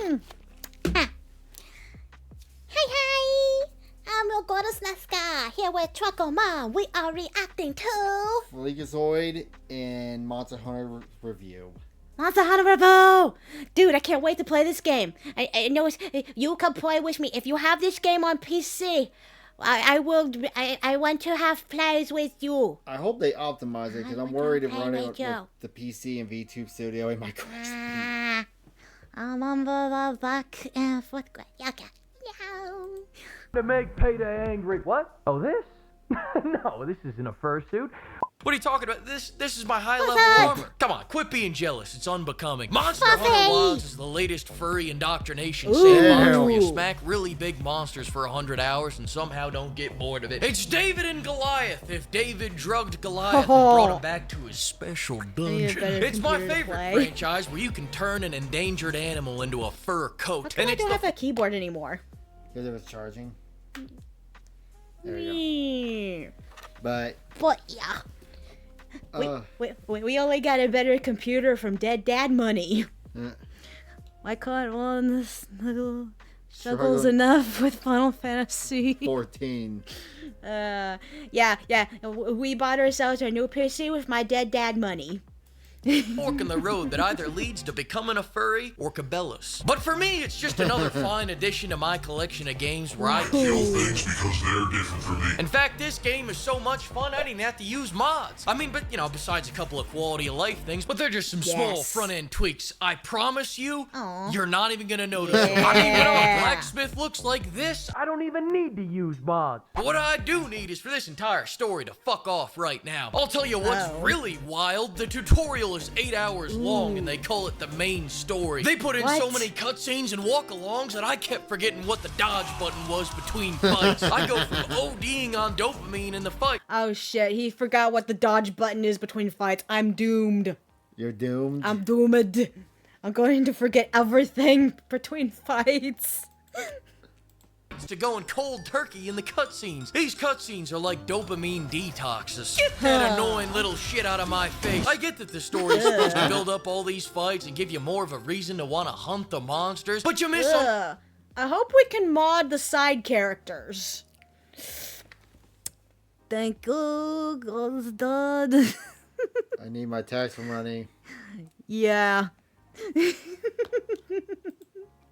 Hi, I'm your goddess Nazca, here with Truckle Mom. We are reacting to FLEEKAZOID and Monster Hunter Review. Monster Hunter Review! Dude, I can't wait to play this game. I know you can play with me. If you have this game on PC, I want to have plays with you. I hope they optimize it because I'm worried of running with the PC and VTube Studio in my quest. I'm on the back and fourth grade. Okay. To make Payday angry. What? Oh, this? No, this isn't a fursuit. What are you talking about? This is my high-level armor. Come on, quit being jealous. It's unbecoming. Monster Hunter Wilds is the latest furry indoctrination sandbox where you smack really big monsters for 100 hours and somehow don't get bored of it. It's David and Goliath if David drugged Goliath and brought him back to his special dungeon. It's my favorite franchise where you can turn an endangered animal into a fur coat. And I don't have a keyboard anymore. Because it was charging. There we go. But yeah. We only got a better computer from Dead Dad Money. Why can't one struggles enough with Final Fantasy 14? Yeah. We bought ourselves our new PC with my Dead Dad money. Fork in the road that either leads to becoming a furry or Cabela's. But for me, it's just another fine addition to my collection of games where I kill things because they're different from me. In fact, this game is so much fun, I didn't have to use mods. I mean, but you know, besides a couple of quality of life things, but they're just some small front-end tweaks. I promise you, you're not even gonna notice them. I mean, you know, a blacksmith looks like this. I don't even need to use mods. But what I do need is for this entire story to fuck off right now. I'll tell you what's really wild. The tutorial is 8 hours long and they call it the main story. They put in so many cutscenes and walk-alongs that I kept forgetting what the dodge button was between fights. I go from ODing on dopamine in the fight. Oh shit, he forgot what the dodge button is between fights. I'm doomed. You're doomed? I'm doomed. I'm going to forget everything between fights. To going cold turkey in the cutscenes. These cutscenes are like dopamine detoxes. Get that annoying little shit out of my face. I get that the story is supposed to build up all these fights and give you more of a reason to want to hunt the monsters, but you miss them. I hope we can mod the side characters. Thank you, God's done. I need my tax money. Yeah.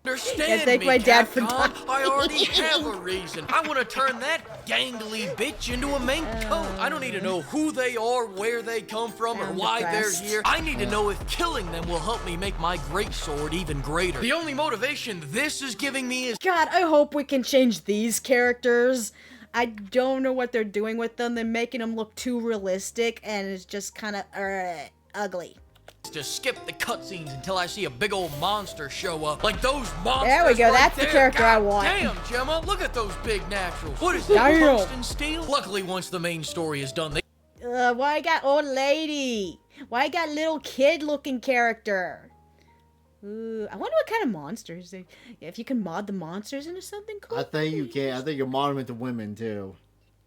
Understand thank me, my dad for Capcom. I already have a reason. I want to turn that gangly bitch into a mink coat. I don't need to know who they are, where they come from, or why they're here. I need to know if killing them will help me make my greatsword even greater. The only motivation this is giving me is... God, I hope we can change these characters. I don't know what they're doing with them. They're making them look too realistic, and it's just kind of ugly. To skip the cutscenes until I see a big old monster show up. Like those monsters. There we go, that's the character I want. Damn, Gemma, look at those big naturals. What is that, tungsten steel? Luckily, once the main story is done, they... Why I got old lady? Why I got little kid looking character? Ooh, I wonder what kind of monsters they... If you can mod the monsters into something cool. I think you can. I think you can mod them into women, too.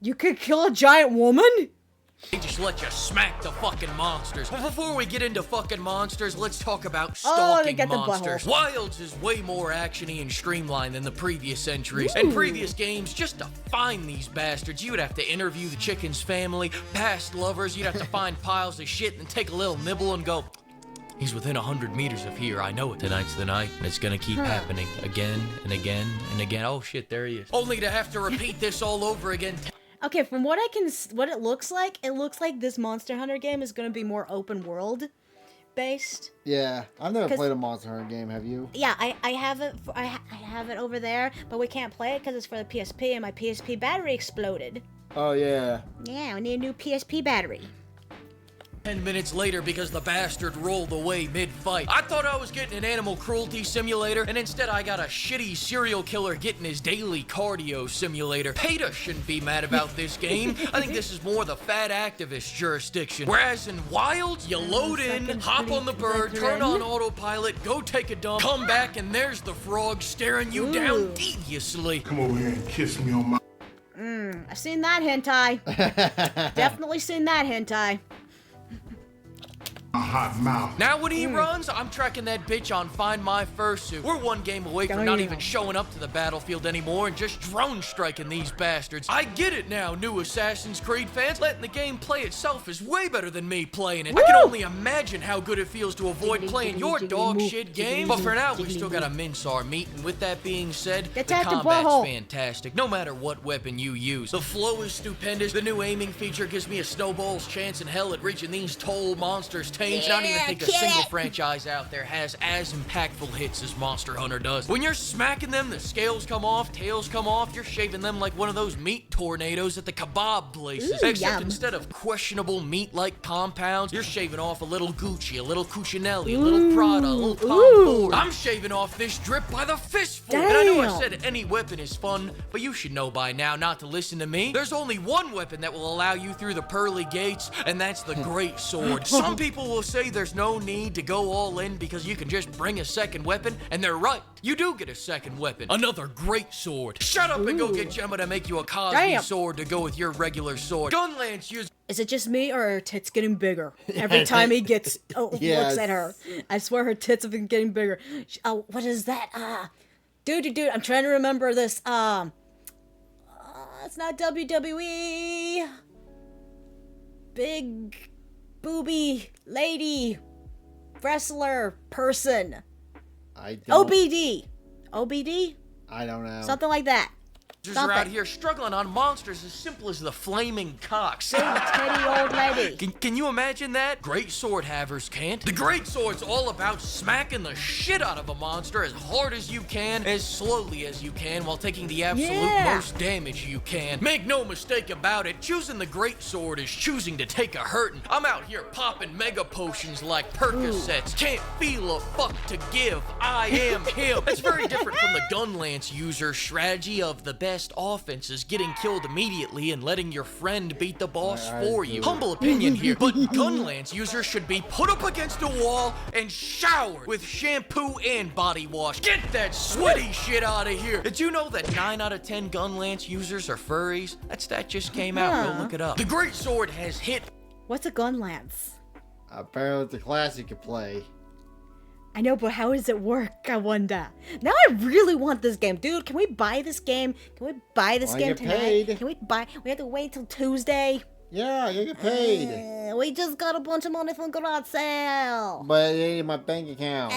You could kill a giant woman? They just let you smack the fucking monsters. But before we get into fucking monsters, let's talk about stalking monsters. Wilds is way more actiony and streamlined than the previous entries. In previous games, just to find these bastards, you would have to interview the chicken's family, past lovers, you'd have to find piles of shit and take a little nibble and go, he's within 100 meters of here. I know it. Tonight's the night, and it's gonna keep happening again and again and again. Oh shit, there he is. Only to have to repeat this all over again. Okay, from what it looks like this Monster Hunter game is going to be more open world based. Yeah, I've never played a Monster Hunter game, have you? Yeah, I have it. I have it over there, but we can't play it because it's for the PSP, and my PSP battery exploded. Oh yeah. Yeah, we need a new PSP battery. 10 minutes later because the bastard rolled away mid-fight. I thought I was getting an animal cruelty simulator, and instead I got a shitty serial killer getting his daily cardio simulator. PETA shouldn't be mad about this game. I think this is more the fat activist jurisdiction. Whereas in Wild, you load in, hop on the bird, turn on autopilot, go take a dump, come back, and there's the frog staring you down deviously. Come over here and kiss me on my... I've seen that hentai. Definitely seen that hentai. hot mouth. Now when he runs, I'm tracking that bitch on Find My Fursuit. We're one game away from not even showing up to the battlefield anymore and just drone striking these bastards. I get it now, new Assassin's Creed fans. Letting the game play itself is way better than me playing it. I can only imagine how good it feels to avoid playing your dog shit game. But for now, we still gotta mince our meat. And with that being said, the combat's fantastic, no matter what weapon you use. The flow is stupendous. The new aiming feature gives me a snowball's chance in hell at reaching these tall monsters' tames. I don't even think a single franchise out there has as impactful hits as Monster Hunter does. When you're smacking them, the scales come off, tails come off, you're shaving them like one of those meat tornadoes at the kebab places. Except instead of questionable meat-like compounds, you're shaving off a little Gucci, a little Cucinelli, a little Prada, a little Tom Ford. I'm shaving off this drip by the fistful. And I know I said any weapon is fun, but you should know by now not to listen to me. There's only one weapon that will allow you through the pearly gates, and that's the great sword. Some people will say there's no need to go all in because you can just bring a second weapon, and they're right. You do get a second weapon. Another great sword. Shut up and go get Gemma to make you a Cosby sword to go with your regular sword. Gunlance use. Is it just me, or are her tits getting bigger every time he gets looks at her? I swear her tits have been getting bigger. Oh, what is that? Dude, I'm trying to remember this. It's not WWE. Big booby lady wrestler person. OBD. I don't know. Something like that. Are out here struggling on monsters as simple as the flaming cocks. Big titty old lady. Can you imagine that? Great sword havers can't. The great sword's all about smacking the shit out of a monster as hard as you can, as slowly as you can, while taking the absolute most damage you can. Make no mistake about it, choosing the great sword is choosing to take a hurtin'. I'm out here popping mega potions like Percocets. Can't feel a fuck to give. I am him. That's very different from the Gunlance user strategy of the best offense is getting killed immediately and letting your friend beat the boss for you. Humble opinion here, but Gunlance users should be put up against a wall and showered with shampoo and body wash. Get that sweaty shit out of here. Did you know that 9 out of 10 Gunlance users are furries? That stat just came out. Go look it up. The great sword has hit. What's a Gunlance? Apparently it's a class you could play. I know, but how does it work, I wonder? Now I really want this game. Dude, can we buy this game? Can we buy this game tonight? Paid. Can we buy? We have to wait till Tuesday. Yeah, you get paid. We just got a bunch of money from garage sale. But it ain't in my bank account.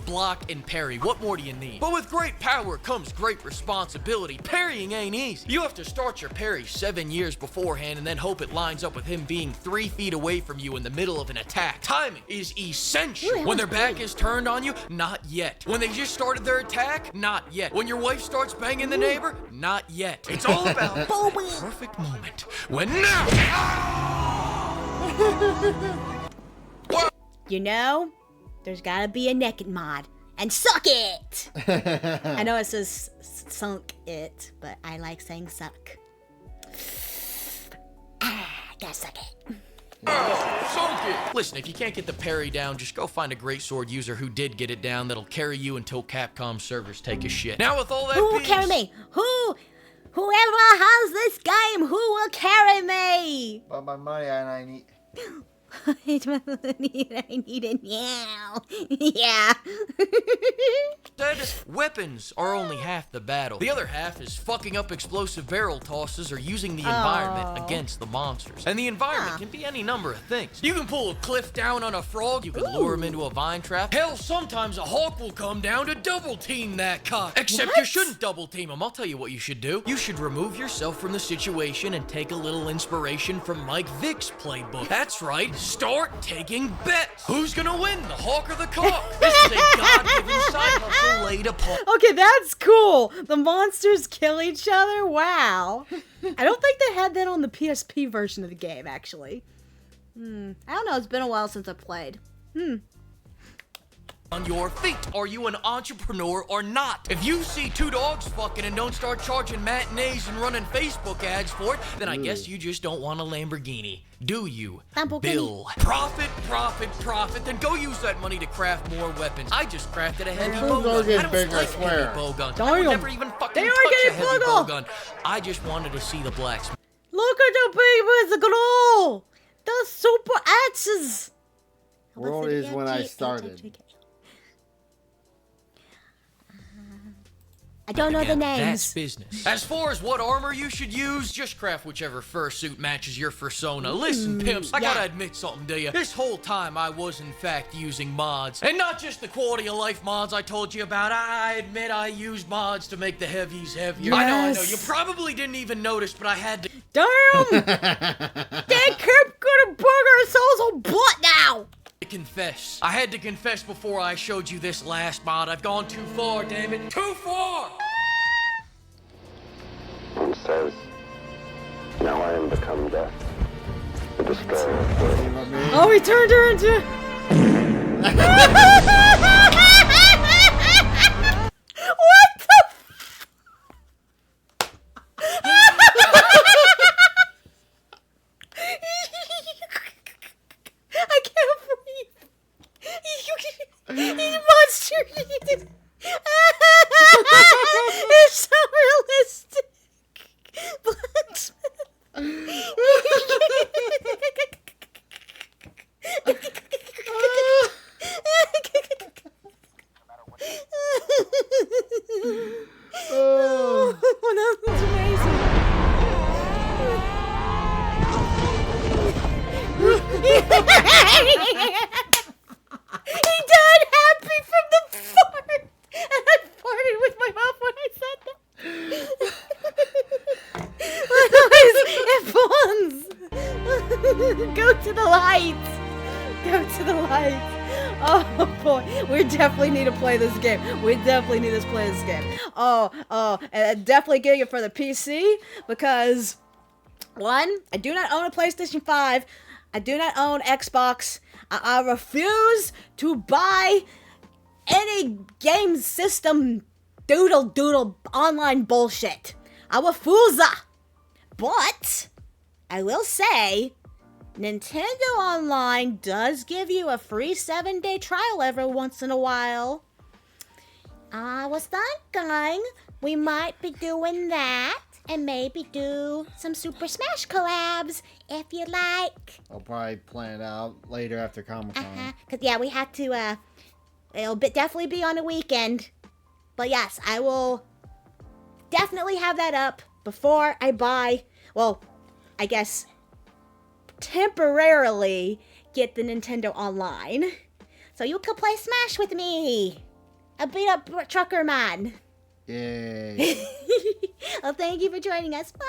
Block and parry. What more do you need? But with great power comes great responsibility. Parrying ain't easy. You have to start your parry 7 years beforehand and then hope it lines up with him being 3 feet away from you in the middle of an attack. Timing is essential. When their back is turned on you, not yet. When they just started their attack, not yet. When your wife starts banging the neighbor, not yet. It's all about the perfect moment. When now! You know, there's gotta be a naked mod. And suck it! I know it says sunk it, but I like saying suck. Gotta suck it. Sunk it! Listen, if you can't get the parry down, just go find a great sword user who did get it down that'll carry you until Capcom servers take a shit. Now with all that Who will carry me? Whoever has this game, who will carry me? But my money and I need... I need it now. Yeah. Weapons are only half the battle. The other half is fucking up explosive barrel tosses or using the environment against the monsters. And the environment can be any number of things. You can pull a cliff down on a frog. You can lure him into a vine trap. Hell, sometimes a hawk will come down to double team that cock. Except you shouldn't double team him. I'll tell you what you should do. You should remove yourself from the situation and take a little inspiration from Mike Vick's playbook. That's right. Start taking bets. Who's gonna win, the hawk or the cock? This is a God-given side hustle laid upon. Okay, that's cool. The monsters kill each other? Wow. I don't think they had that on the PSP version of the game, actually. I don't know. It's been a while since I played. On your feet. Are you an entrepreneur or not? If you see 2 dogs fucking and don't start charging matinees and running Facebook ads for it, then I guess you just don't want a Lamborghini. Do you? Bill. Profit, profit, profit. Then go use that money to craft more weapons. I just crafted a heavy bow gun. I don't like heavy bow guns. I would never even fucking touch a heavy bow gun. I just wanted to see the blacksmith. Look at the people, it's a glow. The super axes. World is when I started. I don't know the names. That's business. As far as what armor you should use, just craft whichever fursuit matches your persona. Listen, pimps, I gotta admit something to you. This whole time I was in fact using mods. And not just the quality of life mods I told you about. I admit I used mods to make the heavies heavier. Yes. I know. You probably didn't even notice, but I had to... Damn! They kept gonna bug ourselves on butt now! confess. I had to confess before I showed you this last mod. I've gone too far, damn it. Too far! One says, now I am become death, the destroyer of worlds. Oh, he turned her into... What the I can't breathe. You monster. It's so realistic. Oh, that was amazing. He died happy from the fart, and I farted with my mouth when I said that. It Go to the lights. Go to the lights. Oh boy, we definitely need to play this game. We definitely need to play this game. And definitely getting it for the PC because, one, I do not own a PlayStation 5. I do not own Xbox. I refuse to buy any game system doodle online bullshit. I refusa. But I will say, Nintendo Online does give you a free 7-day trial every once in a while. I was thinking we might be doing that and maybe do some Super Smash collabs if you like. I'll probably plan it out later after Comic-Con. Cause yeah, we have to, it'll definitely be on a weekend. But yes, I will definitely have that up before I buy, well, I guess temporarily get the Nintendo Online. So you can play Smash with me. I'll beat up Trucker Man. Yay. Well, thank you for joining us. Bye.